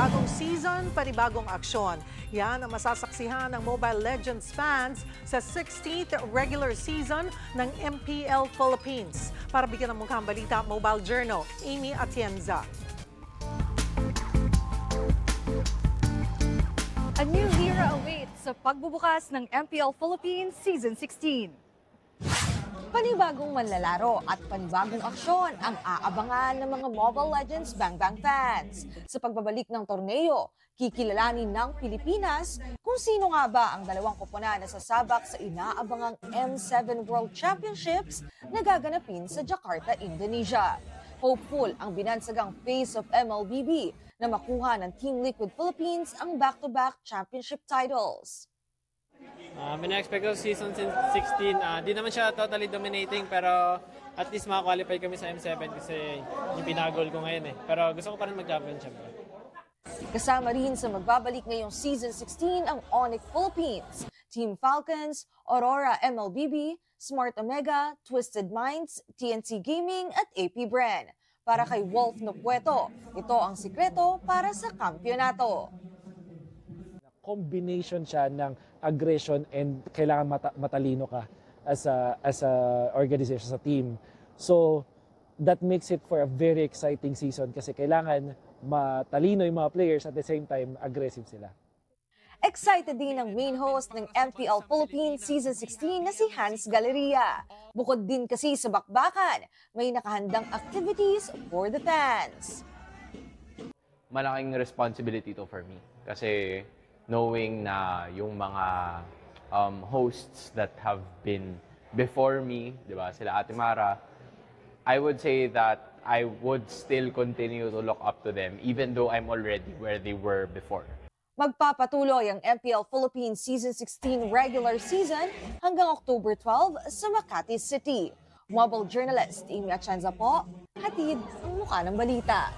Bagong season, panibagong aksyon. Yan ang masasaksihan ng Mobile Legends fans sa 16th regular season ng MPL Philippines. Para bigyan ng mukhang balita, Mobile Journal, Amy Atienza. A new era awaits sa pagbubukas ng MPL Philippines Season 16. Panibagong manlalaro at panibagong aksyon ang aabangan ng mga Mobile Legends Bang Bang fans. Sa pagbabalik ng torneo, kikilalanin ng Pilipinas kung sino nga ba ang dalawang koponan na sasabak sa inaabangang M7 World Championships na gaganapin sa Jakarta, Indonesia. Hopeful ang binansagang face of MLBB na makuha ng Team Liquid Philippines ang back-to-back championship titles. Mina-expect ko season 16, di naman siya totally dominating pero at least makakwalify kami sa M7 kasi yung pinagol ko ngayon eh. Pero gusto ko pa rin mag-champion syempre. Kasama rin sa magbabalik ngayong Season 16 ang Onyx Philippines, Team Falcons, Aurora MLBB, Smart Omega, Twisted Minds, TNC Gaming at AP Bren. Para kay Wolf Nopueto, ito ang sikreto para sa kampyonato. Combination siya ng aggression and kailangan matalino ka as a organization, as a team. So that makes it for a very exciting season kasi kailangan matalino yung mga players at the same time aggressive sila. Excited din ang main host ng MPL Philippines Season 16 na si Hans Galleria. Bukod din kasi sa bakbakan, may nakahandang activities for the fans. Malaking responsibility to for me kasi knowing na yung mga hosts that have been before me, di ba, sila Ate Mara, I would say that I would still continue to look up to them even though I'm already where they were before. Magpapatuloy ang MPL Philippines Season 16 regular season hanggang October 12 sa Makati City. Mobile journalist Amy Atienza po, hatid ang mukha ng balita.